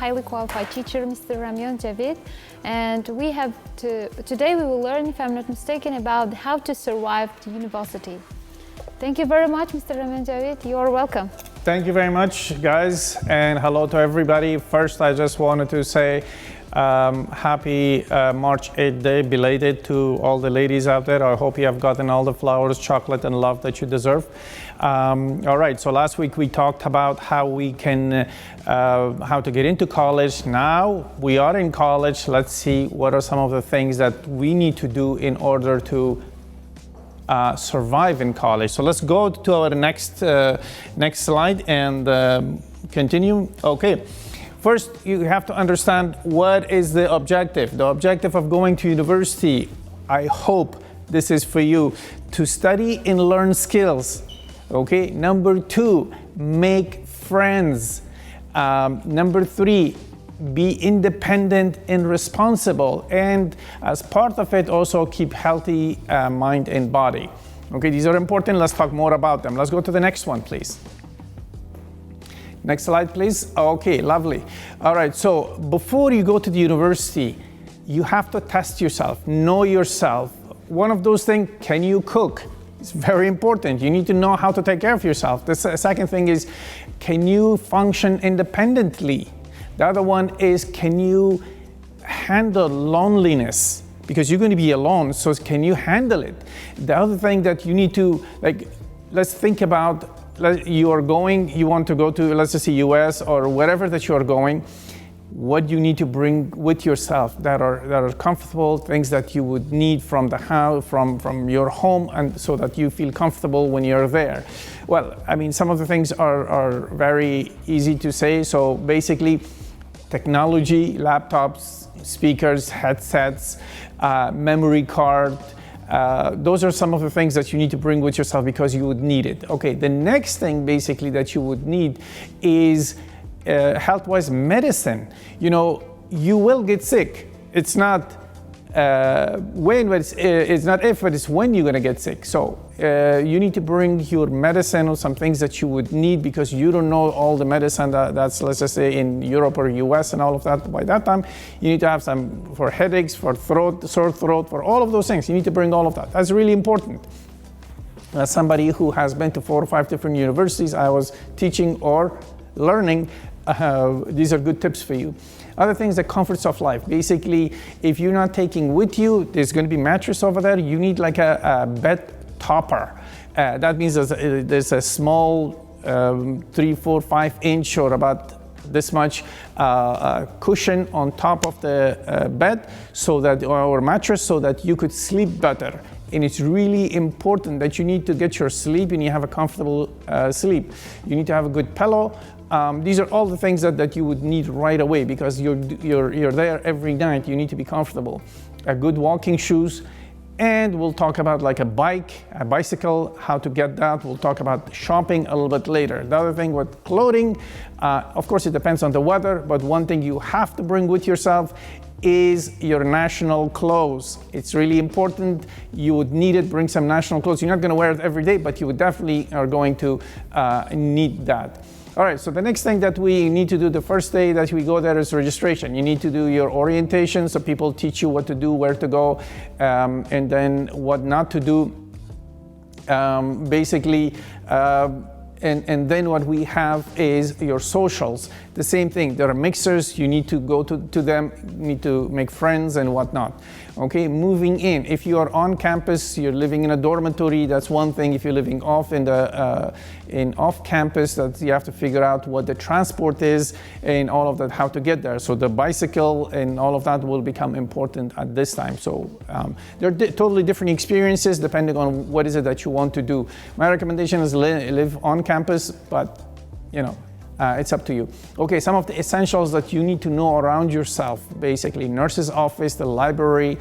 highly qualified teacher, Mr. Ramyon Javid, and today we will learn, if I'm not mistaken, about how to survive the university. Thank you very much, Mr. Ramyon Javid. You are welcome. Thank you very much, guys, and hello to everybody. First, I just wanted to say happy March 8th day, belated, to all the ladies out there. I hope you have gotten all the flowers, chocolate, and love that you deserve. All right, so last week we talked about how we can, how to get into college. Now we are in college. Let's see what are some of the things that we need to do in order to survive in college. So let's go to our next slide and continue. Okay. First, you have to understand what is the objective. The objective of going to university, I hope this is for you, to study and learn skills. Okay. Number 2, make friends. Number 3, be independent and responsible, and as part of it also keep healthy mind and body. Okay, these are important. Let's talk more about them. Let's go to the next one, please. Next slide, please. Okay, lovely. All right, so before you go to the university, you have to test yourself, know yourself. One of those things, can you cook? It's very important. You need to know how to take care of yourself. The second thing is, can you function independently? The other one is, can you handle loneliness? Because you're going to be alone, so can you handle it? The other thing that you need to, let's think about, you want to go to, let's just say US or wherever that you are going, what you need to bring with yourself that are comfortable, things that you would need from the house, from your home, and so that you feel comfortable when you're there. Well, I mean, some of the things are very easy to say. So basically, technology, laptops, speakers, headsets, memory card, those are some of the things that you need to bring with yourself because you would need it. Okay, the next thing basically that you would need is health-wise medicine. You know, you will get sick. It's not when, but it's not if, but it's when you're gonna get sick. So you need to bring your medicine or some things that you would need because you don't know all the medicine that's, let's just say, in Europe or US and all of that. By that time, you need to have some for headaches, for throat, sore throat, for all of those things. You need to bring all of that. That's really important. As somebody who has been to 4 or 5 different universities, I was teaching or learning. These are good tips for you. Other things, the comforts of life. Basically, if you're not taking with you, there's going to be mattress over there. You need like a bed topper. That means there's a small 3, 4, 5 inch or about this much cushion on top of the bed, so that, or mattress, so that you could sleep better. And it's really important that you need to get your sleep and you have a comfortable sleep. You need to have a good pillow. These are all the things that you would need right away because you're there every night. You need to be comfortable. A good walking shoes, and we'll talk about like a bicycle, how to get that. We'll talk about shopping a little bit later. The other thing with clothing, of course it depends on the weather, but one thing you have to bring with yourself is your national clothes. It's really important. You would need it. Bring some national clothes. You're not going to wear it every day, but you would definitely are going to need that. All right, so the next thing that we need to do the first day that we go there is registration. You need to do your orientation, so people teach you what to do, where to go, and then what not to do. Basically, and then what we have is your socials. The same thing, there are mixers, you need to go to them, you need to make friends and whatnot. Okay, moving in, if you are on campus, you're living in a dormitory, that's one thing. If you're living off off campus, that you have to figure out what the transport is and all of that, how to get there. So the bicycle and all of that will become important at this time. So there are totally different experiences depending on what is it that you want to do. My recommendation is live on campus, but you know, it's up to you. Okay, some of the essentials that you need to know around yourself, basically nurse's office, the library,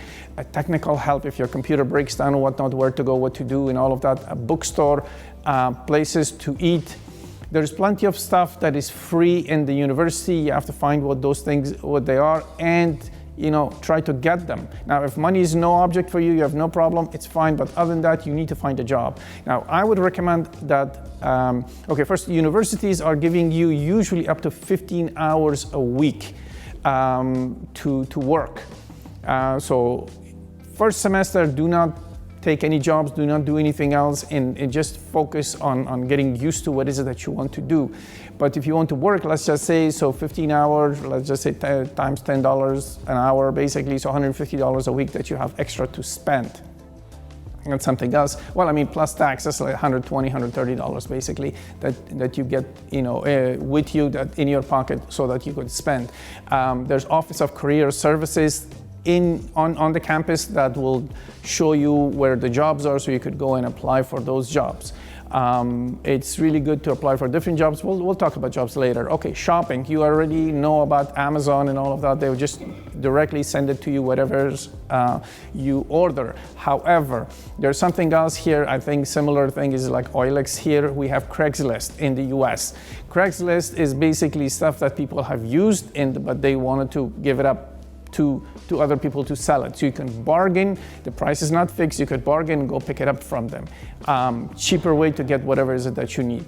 technical help if your computer breaks down or whatnot, where to go, what to do and all of that, a bookstore, places to eat. There's plenty of stuff that is free in the university. You have to find what those things, what they are, and try to get them. Now, if money is no object for you, you have no problem, it's fine. But other than that, you need to find a job. Now, I would recommend that, first, universities are giving you usually up to 15 hours a week to work. So first semester, do not take any jobs, do not do anything else, and just focus on getting used to what is it that you want to do. But if you want to work, let's just say, so 15 hours, let's just say times $10 an hour, basically, so $150 a week that you have extra to spend. And something else, well, I mean, plus taxes, like $120, $130 basically, that you get, with you, that in your pocket, so that you could spend. There's Office of Career Services on the campus that will show you where the jobs are, so you could go and apply for those jobs. It's really good to apply for different jobs. We'll talk about jobs later. Okay, shopping. You already know about Amazon and all of that. They will just directly send it to you, whatever you order. However, there's something else here. I think similar thing is like OLX here. We have Craigslist in the US. Craigslist is basically stuff that people have used, but they wanted to give it up to other people to sell it. So you can bargain, the price is not fixed, you could bargain and go pick it up from them. Cheaper way to get whatever is it that you need.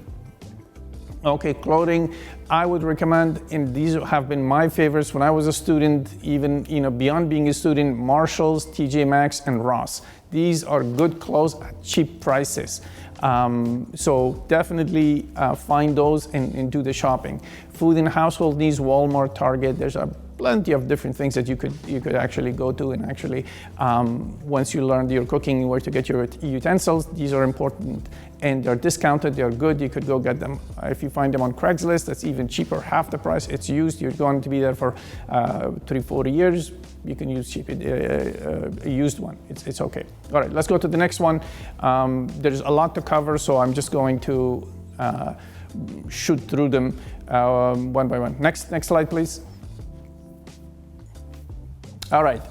Okay, clothing, I would recommend, and these have been my favorites when I was a student, even beyond being a student, Marshalls, TJ Maxx, and Ross. These are good clothes at cheap prices. So definitely find those and do the shopping. Food and household needs, Walmart, Target, there's plenty of different things that you could actually go to, and actually once you learn your cooking, where to get your utensils, these are important and they're discounted, they're good, you could go get them. If you find them on Craigslist, that's even cheaper, half the price. It's used, you're going to be there for 3-4 years, you can use cheap, a used one, it's okay. All right, let's go to the next one. There's a lot to cover, so I'm just going to shoot through them one by one. Next slide, please. All right,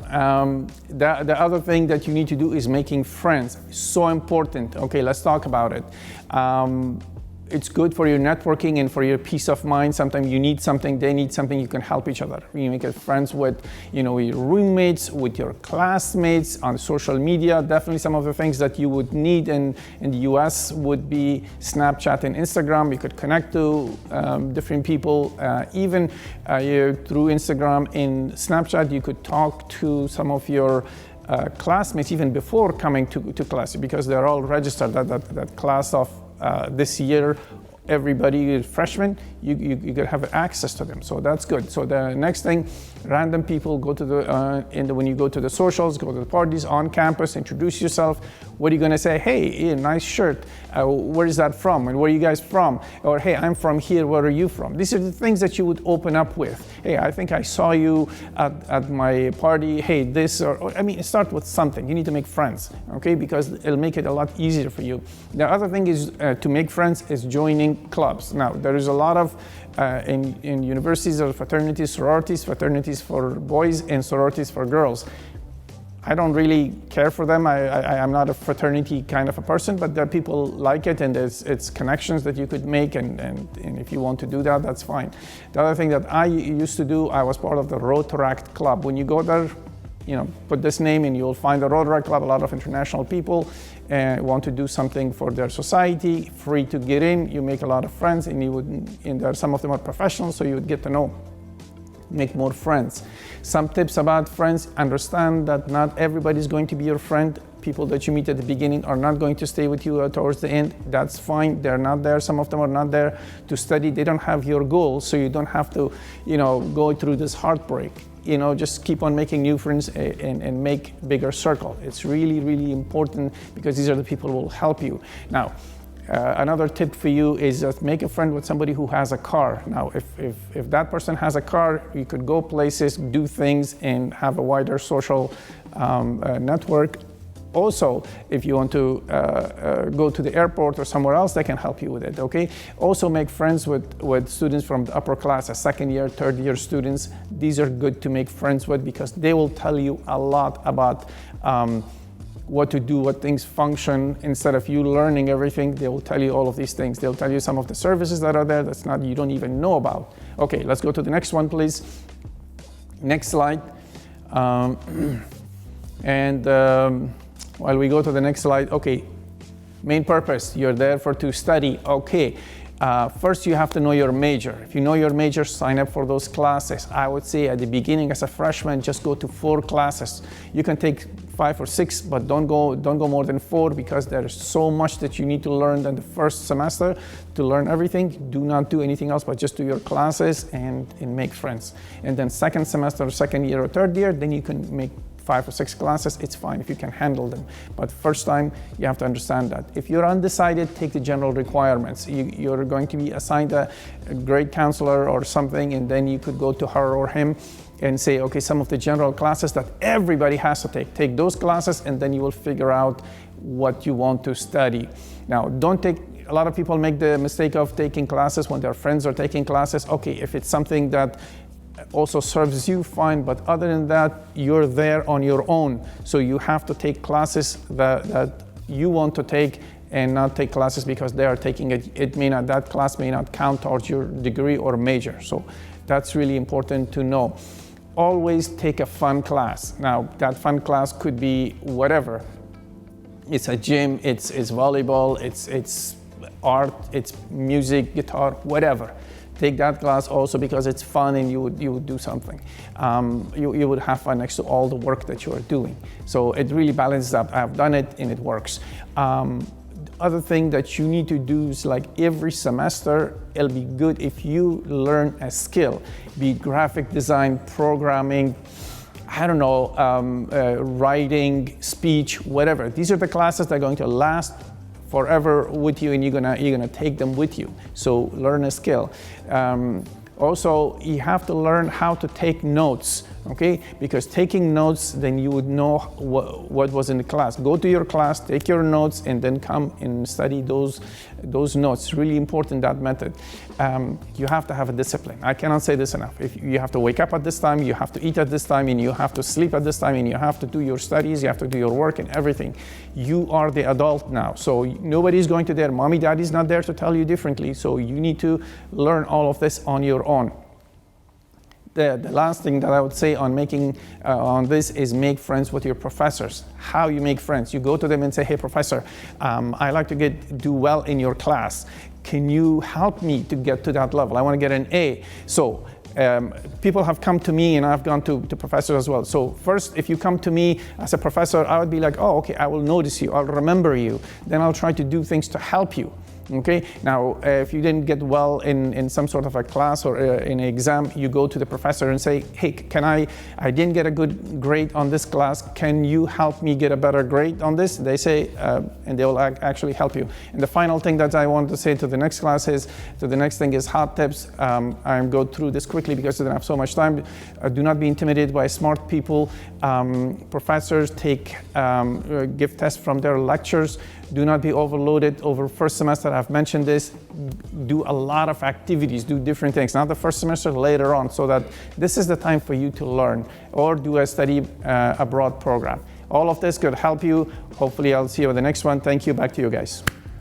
the other thing that you need to do is making friends. So important. Okay, let's talk about it. It's good for your networking and for your peace of mind. Sometimes you need something, they need something, you can help each other. You make friends with, your roommates, with your classmates on social media. Definitely some of the things that you would need in the US would be Snapchat and Instagram. You could connect to different people. Even through Instagram and Snapchat, you could talk to some of your classmates even before coming to class, because they're all registered, that class of this year, everybody is freshmen, you could have access to them, so that's good. So the next thing, random people, go to when you go to the socials, go to the parties on campus, introduce yourself. What are you going to say? Hey, nice shirt, where is that from, and where are you guys from? Or hey, I'm from here, where are you from? These are the things that you would open up with. Hey, I think I saw you at my party. Hey, this, or I mean, start with something. You need to make friends, okay, because it'll make it a lot easier for you. The other thing is to make friends is joining clubs. Now, there is a lot of in universities or fraternities, fraternities for boys and sororities for girls. I don't really care for them. I'm not a fraternity kind of a person, but there are people like it, and it's connections that you could make, and if you want to do that, that's fine. The other thing that I used to do, I was part of the Rotaract Club. When you go there, put this name and you'll find the Rotaract Club. A lot of international people want to do something for their society, free to get in. You make a lot of friends, and some of them are professionals, so you would get to know, make more friends. Some tips about friends: understand that not everybody is going to be your friend. People that you meet at the beginning are not going to stay with you towards the end. That's fine. They're not there. Some of them are not there to study. They don't have your goals, so you don't have to, go through this heartbreak. Just keep on making new friends and make bigger circle. It's really, really important, because these are the people who will help you. Now, another tip for you is just make a friend with somebody who has a car. Now, if that person has a car, you could go places, do things, and have a wider social network. Also, if you want to go to the airport or somewhere else, they can help you with it, okay? Also make friends with students from the upper class, second year, third year students. These are good to make friends with, because they will tell you a lot about what to do, what things function. Instead of you learning everything, they will tell you all of these things. They'll tell you some of the services that are there you don't even know about. Okay, let's go to the next one, please. Next slide. While we go to the next slide, okay, main purpose, you're there to study, okay. First, you have to know your major. If you know your major, sign up for those classes. I would say at the beginning, as a freshman, just go to 4 classes. You can take 5 or 6, but don't go more than 4 because there's so much that you need to learn in the first semester to learn everything. Do not do anything else, but just do your classes and make friends. And then second semester, second year, or third year, then you can make 5 or 6 classes, it's fine if you can handle them. But first time, you have to understand that. If you're undecided, take the general requirements. You're going to be assigned a grade counselor or something, and then you could go to her or him and say, okay, some of the general classes that everybody has to take those classes, and then you will figure out what you want to study. Now, a lot of people make the mistake of taking classes when their friends are taking classes. Okay, if it's something that also serves you, fine, but other than that, you're there on your own. So you have to take classes that you want to take and not take classes because they are taking it. That class may not count towards your degree or major. So that's really important to know. Always take a fun class. Now, that fun class could be whatever. It's a gym, it's volleyball, it's art, it's music, guitar, whatever. Take that class also because it's fun and you would do something. You would have fun next to all the work that you are doing. So it really balances up. I've done it and it works. Other thing that you need to do is, like, every semester, it'll be good if you learn a skill, be it graphic design, programming, I don't know, writing, speech, whatever. These are the classes that are going to last forever with you, and you're gonna take them with you. So learn a skill. Also, you have to learn how to take notes, okay? Because taking notes, then you would know what was in the class. Go to your class, take your notes, and then come and study those notes. Really important, that method. You have to have a discipline. I cannot say this enough. If you have to wake up at this time, you have to eat at this time, and you have to sleep at this time, and you have to do your studies, you have to do your work and everything. You are the adult now, so nobody's going to there. Mommy, daddy's not there to tell you differently, so you need to learn all of this on your own. The last thing that I would say on this is make friends with your professors. How you make friends? You go to them and say, hey, professor, I like to do well in your class. Can you help me to get to that level? I want to get an A. So people have come to me, and I've gone to professors as well. So first, if you come to me as a professor, I would be like, oh, okay, I will notice you, I'll remember you. Then I'll try to do things to help you. Okay, now if you didn't get well in some sort of a class or in an exam, you go to the professor and say, hey, I didn't get a good grade on this class, can you help me get a better grade on this? They say, and they will actually help you. And the final thing that I want to say to the next thing is hot tips. I'll go through this quickly because I don't have so much time. Do not be intimidated by smart people. Professors give tests from their lectures. Do not be overloaded over first semester. I've mentioned this. Do a lot of activities, do different things. Not the first semester, later on, so that this is the time for you to learn, or do a study abroad program. All of this could help you. Hopefully I'll see you in the next one. Thank you. Back to you guys.